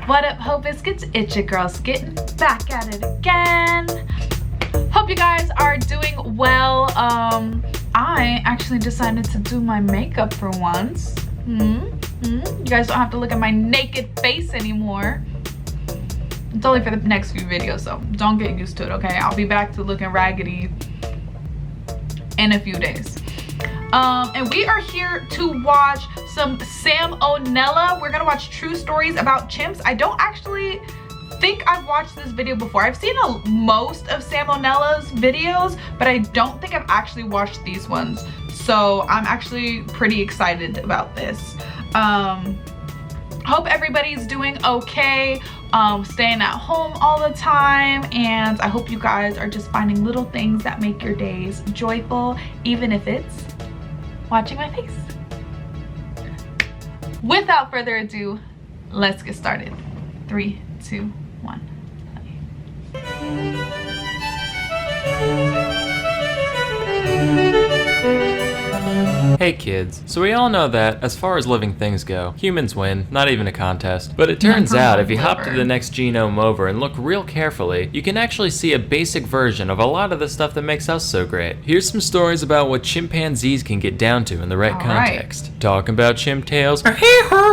What up, Hope Biscuits? It's your girl Skitten, back at it again. Hope you guys are doing well. I actually decided to do my makeup for once. You guys don't have to look at my naked face anymore. It's only for the next few videos, so don't get used to it, okay? I'll be back to looking raggedy in a few days. And we are here to watch some Nella. We're gonna watch true stories about chimps. I don't actually think I've watched this video before. I've seen most of Nella's videos, but I don't think I've actually watched these ones. So I'm actually pretty excited about this. Hope everybody's doing okay, staying at home all the time, and I hope you guys are just finding little things that make your days joyful, even if it's watching my face. Without further ado, let's get started. 3, 2, 1. Hey kids, so we all know that, as far as living things go, humans win, not even a contest. But it turns out if you hop to the next genome over and look real carefully, you can actually see a basic version of a lot of the stuff that makes us so great. Here's some stories about what chimpanzees can get down to in the right context. Talking about chimp tales?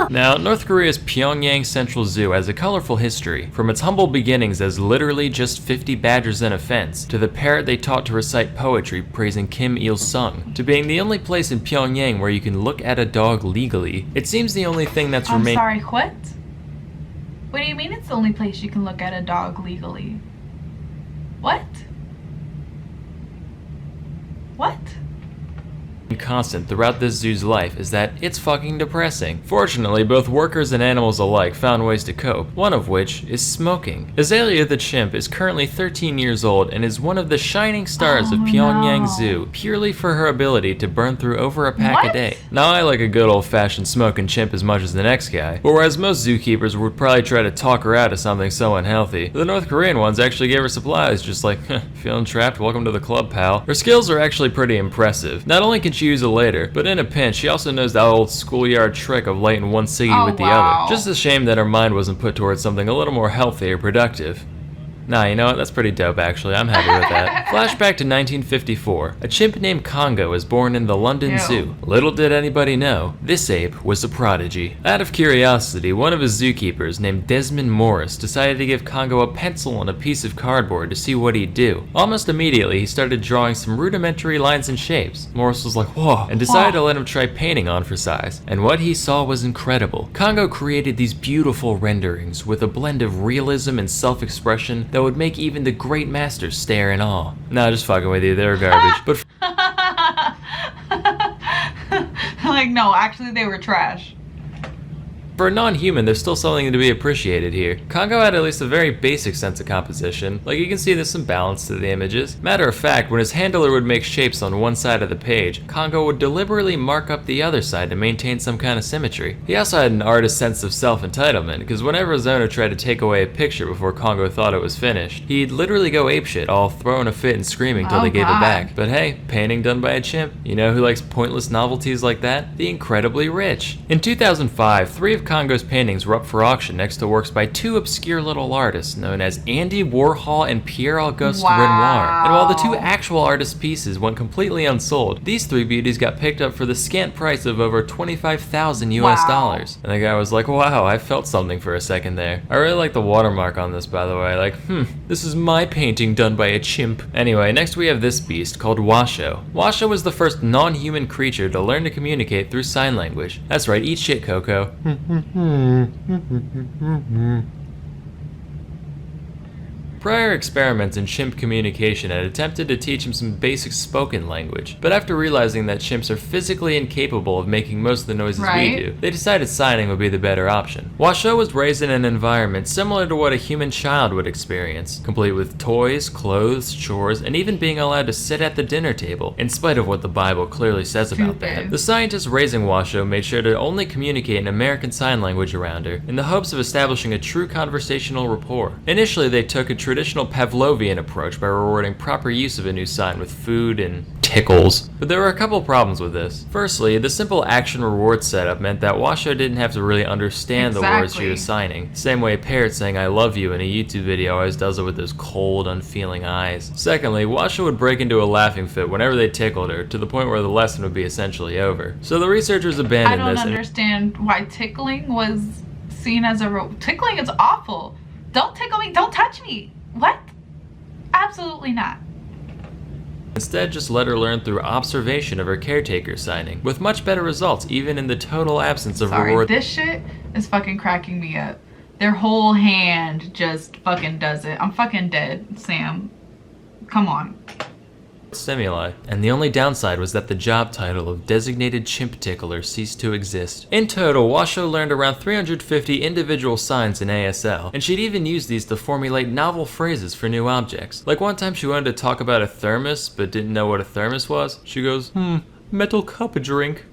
Now, North Korea's Pyongyang Central Zoo has a colorful history, from its humble beginnings as literally just 50 badgers in a fence, to the parrot they taught to recite poetry praising Kim Il-sung, to being the only place in Pyongyang where you can look at a dog legally. It seems the only thing that's remained— I'm sorry, what? What do you mean it's the only place you can look at a dog legally? What? What? constant throughout this zoo's life is that it's fucking depressing. Fortunately, both workers and animals alike found ways to cope, one of which is smoking. Azalea the chimp is currently 13 years old and is one of the shining stars of Pyongyang Zoo, purely for her ability to burn through over a pack a day. Now, I like a good old-fashioned smoking chimp as much as the next guy, but whereas most zookeepers would probably try to talk her out of something so unhealthy, the North Korean ones actually gave her supplies, just like, feeling trapped, welcome to the club, pal. Her skills are actually pretty impressive. Not only can she use a lighter, but in a pinch, she also knows that old schoolyard trick of lighting one ciggy with the other. Just a shame that her mind wasn't put towards something a little more healthy or productive. Nah, you know what? That's pretty dope, actually. I'm happy with that. Flashback to 1954. A chimp named Congo was born in the London Zoo. Little did anybody know, this ape was a prodigy. Out of curiosity, one of his zookeepers, named Desmond Morris, decided to give Congo a pencil and a piece of cardboard to see what he'd do. Almost immediately, he started drawing some rudimentary lines and shapes. Morris was like, whoa, and decided to let him try painting on for size. And what he saw was incredible. Congo created these beautiful renderings with a blend of realism and self-expression that would make even the great masters stare in awe. Nah, just fucking with you, they're garbage. But like, no, actually they were trash. for a non-human, there's still something to be appreciated here. Congo had at least a very basic sense of composition. Like, you can see there's some balance to the images. Matter of fact, when his handler would make shapes on one side of the page, Congo would deliberately mark up the other side to maintain some kind of symmetry. He also had an artist's sense of self-entitlement, because whenever his owner tried to take away a picture before Congo thought it was finished, he'd literally go apeshit, all throwing a fit and screaming till they gave it back. But hey, painting done by a chimp. You know who likes pointless novelties like that? The incredibly rich. In 2005, 3 of Congo's paintings were up for auction next to works by 2 obscure little artists known as Andy Warhol and Pierre-Auguste Renoir. And while the 2 actual artist pieces went completely unsold, these 3 beauties got picked up for the scant price of over $25,000 US dollars. And the guy was like, wow, I felt something for a second there. I really like the watermark on this, by the way. Like, this is my painting done by a chimp. Anyway, next we have this beast called Washoe. Washoe was the first non-human creature to learn to communicate through sign language. That's right, eat shit, Coco. Prior experiments in chimp communication had attempted to teach him some basic spoken language, but after realizing that chimps are physically incapable of making most of the noises we do, they decided signing would be the better option. Washoe was raised in an environment similar to what a human child would experience, complete with toys, clothes, chores, and even being allowed to sit at the dinner table, in spite of what the Bible clearly says about that. The scientists raising Washoe made sure to only communicate in American Sign Language around her, in the hopes of establishing a true conversational rapport. Initially, they took a traditional traditional Pavlovian approach by rewarding proper use of a new sign with food and tickles. But there were a couple problems with this. Firstly, the simple action reward setup meant that Washo didn't have to really understand the words she was signing. Same way Parrot saying I love you in a YouTube video always does it with those cold, unfeeling eyes. Secondly, Washo would break into a laughing fit whenever they tickled her, to the point where the lesson would be essentially over. So the researchers abandoned this. I don't understand why tickling was seen as tickling is awful. Don't tickle me, don't touch me. What? Absolutely not. Instead, just let her learn through observation of her caretaker signing, with much better results even in the total absence of reward. This shit is fucking cracking me up. Their whole hand just fucking does it. I'm fucking dead, Sam. Come on. Stimuli, and the only downside was that the job title of designated chimp tickler ceased to exist. In total, Washo learned around 350 individual signs in ASL, and she'd even used these to formulate novel phrases for new objects. Like one time she wanted to talk about a thermos, but didn't know what a thermos was. She goes, metal cup of drink.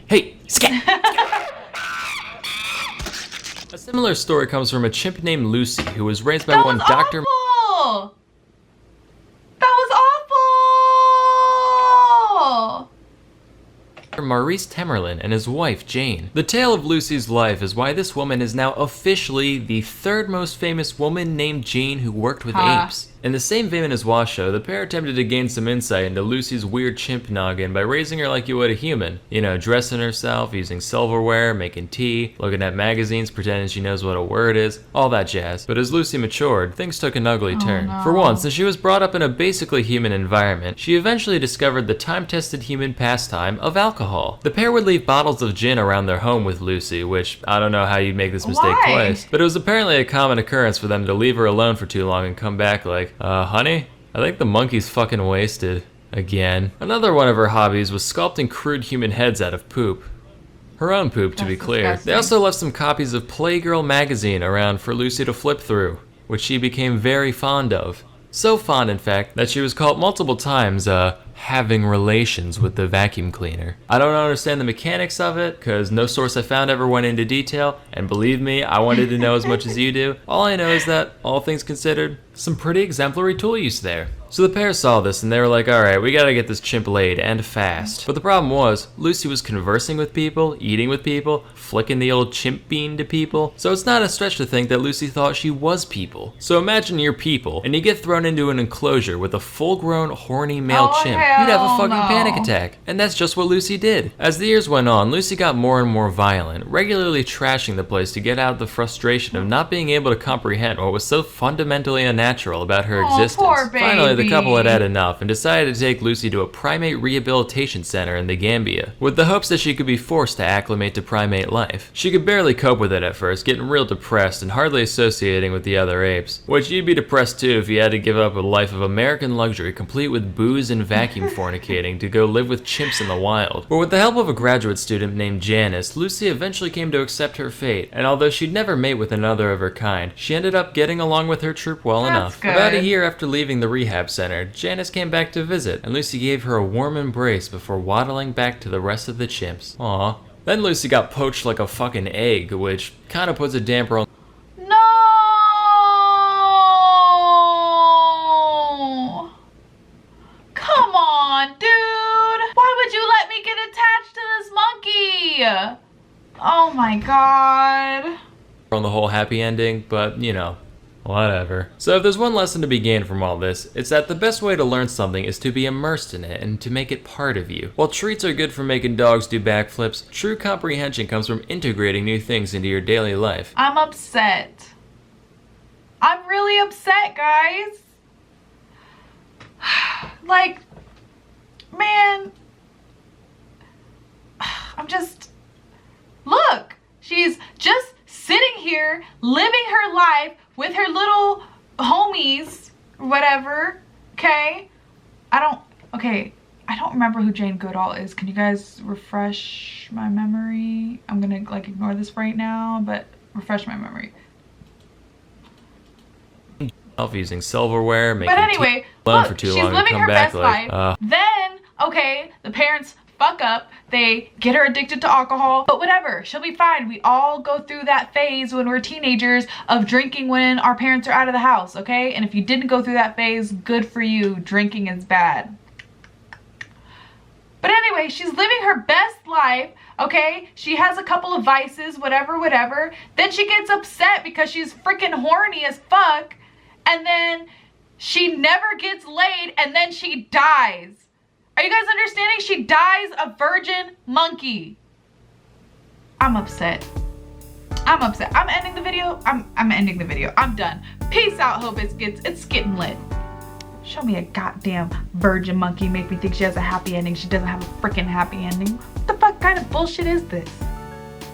Hey, scat! A similar story comes from a chimp named Lucy, who was raised by one Dr. Awful. That was awful! Maurice Temerlin and his wife Jane. The tale of Lucy's life is why this woman is now officially the third most famous woman named Jane who worked with apes. In the same vein as Washo, the pair attempted to gain some insight into Lucy's weird chimp noggin by raising her like you would a human. You know, dressing herself, using silverware, making tea, looking at magazines, pretending she knows what a word is, all that jazz. But as Lucy matured, things took an ugly turn. No. For one, since she was brought up in a basically human environment, she eventually discovered the time-tested human pastime of alcohol. The pair would leave bottles of gin around their home with Lucy, which I don't know how you'd make this mistake twice, but it was apparently a common occurrence for them to leave her alone for too long and come back like, honey, I think the monkey's fucking wasted. Again. Another one of her hobbies was sculpting crude human heads out of poop. Her own poop, to be clear. Disgusting. They also left some copies of Playgirl magazine around for Lucy to flip through, which she became very fond of. So fond, in fact, that she was caught multiple times, having relations with the vacuum cleaner. I don't understand the mechanics of it, cause no source I found ever went into detail, and believe me, I wanted to know as much as you do. All I know is that, all things considered, some pretty exemplary tool use there. So the pair saw this and they were like, alright, we gotta get this chimp laid, and fast. But the problem was, Lucy was conversing with people, eating with people, flicking the old chimp bean to people. So it's not a stretch to think that Lucy thought she was people. So imagine you're people, and you get thrown into an enclosure with a full-grown, horny male chimp. You'd have a fucking panic attack. And that's just what Lucy did. As the years went on, Lucy got more and more violent, regularly trashing the place to get out the frustration of not being able to comprehend what was so fundamentally unnatural about her existence. Poor baby. Finally, the couple had enough and decided to take Lucy to a primate rehabilitation center in the Gambia, with the hopes that she could be forced to acclimate to primate life. She could barely cope with it at first, getting real depressed and hardly associating with the other apes. Which you'd be depressed too if you had to give up a life of American luxury complete with booze and vacuum fornicating to go live with chimps in the wild. But with the help of a graduate student named Janice, Lucy eventually came to accept her fate, and although she'd never mate with another of her kind, she ended up getting along with her troop well enough. Good. About a year after leaving the rehab center, Janice came back to visit, and Lucy gave her a warm embrace before waddling back to the rest of the chimps. Aww. Then Lucy got poached like a fucking egg, which kinda puts a damper on. No! Come on, dude! Why would you let me get attached to this monkey? Oh my god. On the whole happy ending, but you know, whatever. So if there's one lesson to be gained from all this, it's that the best way to learn something is to be immersed in it and to make it part of you. While treats are good for making dogs do backflips, true comprehension comes from integrating new things into your daily life. I'm upset. I'm really upset, guys. Like, man, I'm just, look, she's just sitting here living her life with her little homies or whatever, okay? I don't remember who Jane Goodall is. Can you guys refresh my memory? I'm gonna like ignore this right now, but refresh my memory. Using silverware, making But anyway, alone look, for too she's long and living come her back best like, life. Then, okay, the parents fuck up. They get her addicted to alcohol, but whatever, she'll be fine. We all go through that phase when we're teenagers of drinking when our parents are out of the house, okay? And if you didn't go through that phase, good for you. Drinking is bad. But anyway, she's living her best life, okay? She has a couple of vices, whatever, whatever. Then she gets upset because she's freaking horny as fuck. And then she never gets laid, and then she dies. Are you guys understanding? She dies a virgin monkey. I'm upset. I'm upset. I'm ending the video. I'm ending the video. I'm done. Peace out, Hope Biscuits. It's Skittin' Lit. Show me a goddamn virgin monkey make me think she has a happy ending. She doesn't have a freaking happy ending. What the fuck kind of bullshit is this?